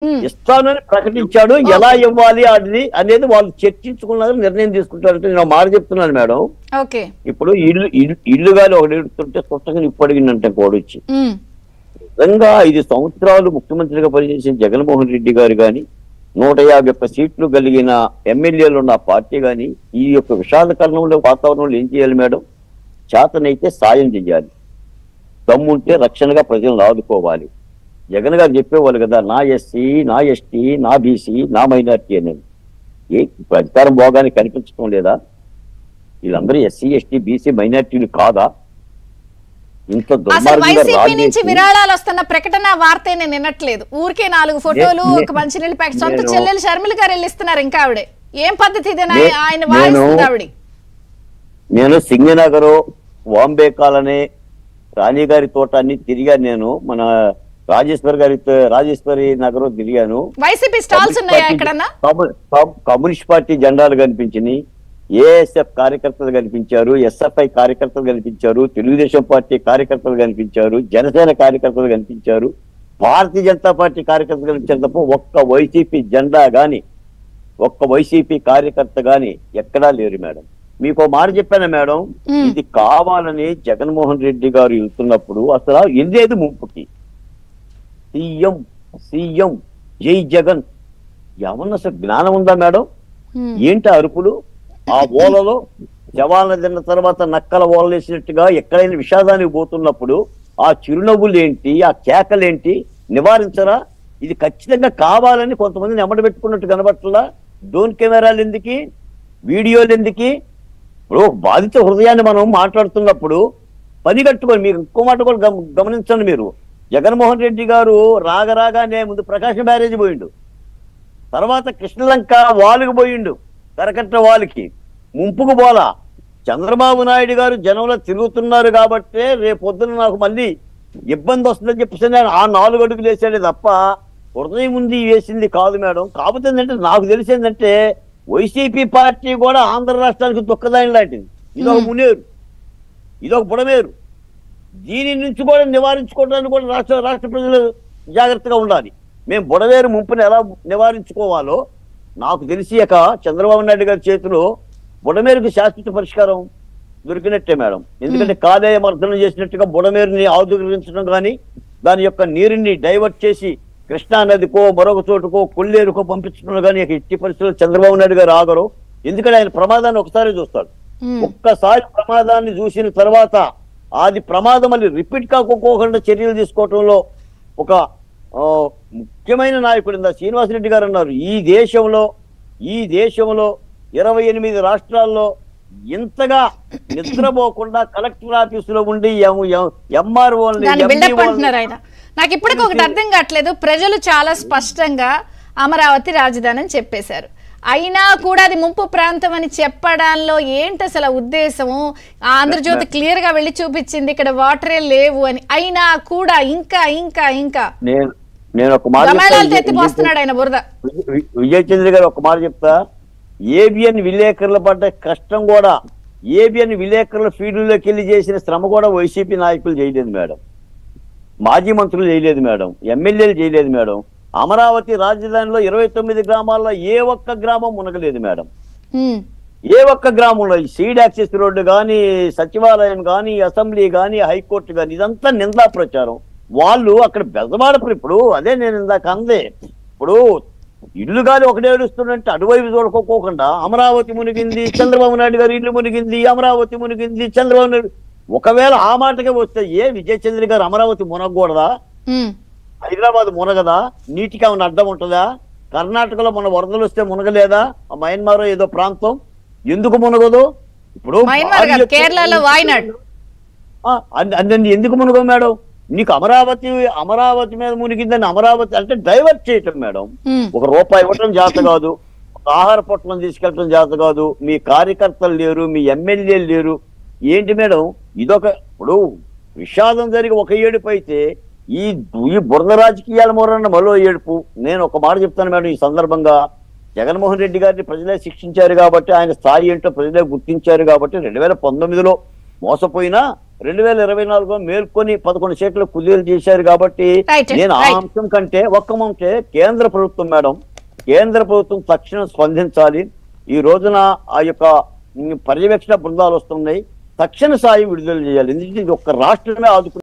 ఇస్తానని ప్రకటించాడు. ఎలా ఇవ్వాలి అది అనేది వాళ్ళు చర్చించుకున్నారు, నిర్ణయం తీసుకుంటారంటే నేను మాట చెప్తున్నాను మేడం. ఓకే. ఇప్పుడు ఇల్లు గాలి ఒకటి ఎడుతుంటే సొంతంగా ఇప్పుడు అడిగిందంటే కోడొచ్చి నిజంగా 5 సంవత్సరాలు ముఖ్యమంత్రిగా పనిచేసిన జగన్మోహన్ రెడ్డి గారు కానీ 151 సీట్లు కలిగిన ఎమ్మెల్యేలు ఉన్న పార్టీ కానీ ఈ యొక్క విషాదకరణంలో వాతావరణంలో ఏం చేయాలి మేడం? చేతనైతే సాయం చేయాలి, దమ్ముంటే రక్షణగా ప్రజలను ఆదుకోవాలి. జగన్ గారు చెప్పేవాళ్ళు కదా, నా ఎస్సీ, నా ఎస్టీ, నా బీసీ, నా మైనార్టీ అనేది. అధికారం భోగానికి కనిపించడం లేదా? వీళ్ళందరూ ఎస్సీ, ఎస్టీ, బీసీ, మైనార్టీలు కాదా? ఇంత వైసీపీ నుంచి విరాళాలు వస్తున్న ప్రకటన వార్త నేను వినట్లేదు. ఊరికే 4 ఫోటోలు, ఒక మంచినీళ్ళ ప్యాకెట్, సొంత చెల్లెలు షర్మిల గారు వెళ్ళిస్తున్నారు. ఇంకా ఆవిడే ఏం పద్ధతి ఇదేనా? ఆయన వాయిస్తుంది ఆవిడ. నేను సింగనగర్, వాంబే కాలనీ, రాణి గారి తోట అన్ని తిరిగాను. నేను మన రాజేశ్వరి నగర్ తిరిగాను. వైసీపీ స్టాల్స్ ఉన్నాయా ఎక్కడన్నా? కమ్యూనిస్ట్ పార్టీ జెండాలు కనిపించినాయి, ఏఎస్ఎఫ్ కార్యకర్తలు కనిపించారు, ఎస్ఎఫ్ఐ కార్యకర్తలు కనిపించారు, తెలుగుదేశం పార్టీ కార్యకర్తలు కనిపించారు, జనసేన కార్యకర్తలు కనిపించారు, భారతీయ జనతా పార్టీ కార్యకర్తలు కనిపించారు తప్ప ఒక్క వైసీపీ జెండా గాని ఒక్క వైసీపీ కార్యకర్త గాని ఎక్కడా లేరు మేడం. మీకు మాట చెప్పాను మేడం, ఇది కావాలని జగన్మోహన్ రెడ్డి గారు వెళ్తున్నప్పుడు అసలు వెళ్ళేది ముంపుకి. సీఎం జై జగన్ ఏమన్నా అసలు జ్ఞానం ఉందా మేడం? ఏంటి అరుపులు? ఆ ఓలలో జవాన్లు తిన్న తర్వాత నక్కల ఓలలేసినట్టుగా ఎక్కడైనా విషాదానికి పోతున్నప్పుడు ఆ చిరునవ్వులు ఏంటి, ఆ కేకలేంటి? నివారించరా? ఇది ఖచ్చితంగా కావాలని కొంతమందిని ఎమ్మట పెట్టుకున్నట్టు కనబట్టలా. డ్రోన్ కెమెరాలు ఎందుకు, వీడియోలు ఎందుకు? ఇప్పుడు బాధిత హృదయాన్ని మనం మాట్లాడుతున్నప్పుడు పని కట్టుకొని, మీరు ఇంకో మాట కూడా గమనించండి. మీరు జగన్మోహన్ రెడ్డి గారు రాగానే ముందు ప్రకాశం బ్యారేజ్ పోయిండు, తర్వాత కృష్ణలంక వాలుకు పోయిండు, కరకట్ట వాలుకి ముంపుకు పోలా. చంద్రబాబు నాయుడు గారు జనంలో తిరుగుతున్నారు కాబట్టి రేపొద్దున నాకు మళ్ళీ ఇబ్బంది వస్తుందని చెప్పేసి ఆ 4 అడుగులు వేసాడే తప్ప హృదయం ఉంది వేసింది కాదు మేడం. కాకపోతే ఏంటంటే నాకు తెలిసిందంటే వైసీపీ పార్టీ కూడా ఆంధ్ర రాష్ట్రానికి దుఃఖదాయం లాంటిది. ఇదొక మునేరు, ఇదొక బుడమేరు. దీని నుంచి కూడా నివారించుకోవడానికి కూడా రాష్ట్ర ప్రజలు జాగ్రత్తగా ఉండాలి. మేము బుడవేరు ముంపుని ఎలా నివారించుకోవాలో నాకు తెలిసి చంద్రబాబు నాయుడు గారి చేతిలో బుడమేరుకి శాశ్వత పరిష్కారం దొరికినట్టే మేడం. ఎందుకంటే కాలేయ మర్దనం చేసినట్టుగా బుడమేరుని ఆధుకరించడం కానీ, దాని యొక్క నీరుని డైవర్ట్ చేసి కృష్ణా నదికో మరొక చోటుకో కొల్లేరుకో పంపించడం కానీ ఎట్టి పరిస్థితుల్లో చంద్రబాబు నాయుడు గారు ఆగరు. ఎందుకంటే ఆయన ప్రమాదాన్ని ఒకసారి చూస్తాడు. ఒక్కసారి ప్రమాదాన్ని చూసిన తర్వాత అది ప్రమాదం మళ్ళీ రిపీట్ కాకపోకుండా చర్యలు తీసుకోవటంలో ఒక ముఖ్యమైన నాయకుడు శ్రీనివాసరెడ్డి గారు అన్నారు, ఈ దేశంలో 28 రాష్ట్రాల్లో ఇంతగా నిద్రపోకుండా కలెక్టర్ ఆఫీసులో ఉండి ఎంఆర్ఓ నాకు ఇప్పటికి ఒకటి అర్థం కావట్లేదు. ప్రజలు చాలా స్పష్టంగా అమరావతి రాజధాని అని చెప్పేశారు, అయినా కూడా అది ముంపు ప్రాంతం అని చెప్పడంలో ఏంటి అసలు ఉద్దేశము? ఆంధ్రజ్యోతి క్లియర్ గా వెళ్ళి చూపించింది ఇక్కడ వాటరే లేవు అని, అయినా కూడా ఇంకా ఇంకా ఇంకా నేను ఒక మాట ఎత్తిపోస్తున్నాడు ఆయన బురద. విజయ్ చంద్ర గారు ఒక మాట చెప్తా, ఏబిఎన్ విలేకరుల పడ్డ కష్టం కూడా, ఏబిఎన్ విలేకరుల ఫీల్డ్లోకి వెళ్ళి చేసిన శ్రమ కూడా వైసీపీ నాయకులు చేయలేదు మేడం, మాజీ మంత్రులు చేయలేదు మేడం, ఎమ్మెల్యేలు చేయలేదు మేడం. అమరావతి రాజధానిలో 29 గ్రామాల్లో ఏ ఒక్క గ్రామం మునగలేదు మేడం. ఏ ఒక్క గ్రామంలో సీడ్ యాక్సెస్ రోడ్డు కానీ, సచివాలయం కానీ, అసెంబ్లీ కానీ, హైకోర్టు కానీ ఇదంతా నిందా ప్రచారం. వాళ్ళు అక్కడ బెజవాడప్పుడు ఇప్పుడు అదే నేను ఇందాక అందే, ఇప్పుడు ఇల్లు గాలి ఒకటే ఏడుస్తుందంటే అటువైపు చూడుకోకుండా అమరావతి మునిగింది, చంద్రబాబు నాయుడు గారు ఇల్లు మునిగింది, అమరావతి మునిగింది, చంద్రబాబు నాయుడు. ఒకవేళ ఆ మాటకే వస్తే విజయ్ చంద్ర గారు అమరావతి మునగకూడదా? హైదరాబాద్ మునగదా? నీటికి ఏమైనా అడ్డం ఉంటుందా? కర్ణాటకలో మన వరదలు వస్తే మునగలేదా? మయన్మార్ ఏదో ప్రాంతం ఎందుకు మునగదు? ఇప్పుడు ఎందుకు మునగవు మేడం? నీకు అమరావతి మీద మునిగిందని అమరావతి అంటే డైవర్ట్ చేయటం మేడం. ₹1 ఇవ్వటం చేత కాదు, ఒక ఆహార పొట్లం తీసుకెళ్ళటం చేత కాదు, మీ కార్యకర్తలు లేరు, మీ ఎమ్మెల్యేలు లేరు. ఏంటి మేడం ఇదొక? ఇప్పుడు విషాదం జరిగి ఒక ఏడుపు అయితే ఈ బురద రాజకీయాల మొరన్న మరో ఏడుపు. నేను ఒక మాట చెప్తాను మేడం, ఈ సందర్భంగా జగన్మోహన్ రెడ్డి గారిని ప్రజలే శిక్షించారు కాబట్టి, ఆయన స్థాయి ఏంటో ప్రజలే గుర్తించారు కాబట్టి 2019లో మోసపోయినా 2024 మేల్కొని 11 సీట్లు కుదేలు చేశారు కాబట్టి Right, నేను ఆ right. అంశం కంటే ఒక్కమంటే కేంద్ర ప్రభుత్వం మేడం, కేంద్ర ప్రభుత్వం తక్షణం స్పందించాలి. ఈ రోజున ఆ యొక్క పర్యవేక్షణ బృందాలు వస్తున్నాయి, తక్షణ సాయం విడుదల చేయాలి. ఎందుకంటే ఇది ఒక్క రాష్ట్రమే ఆదుకునే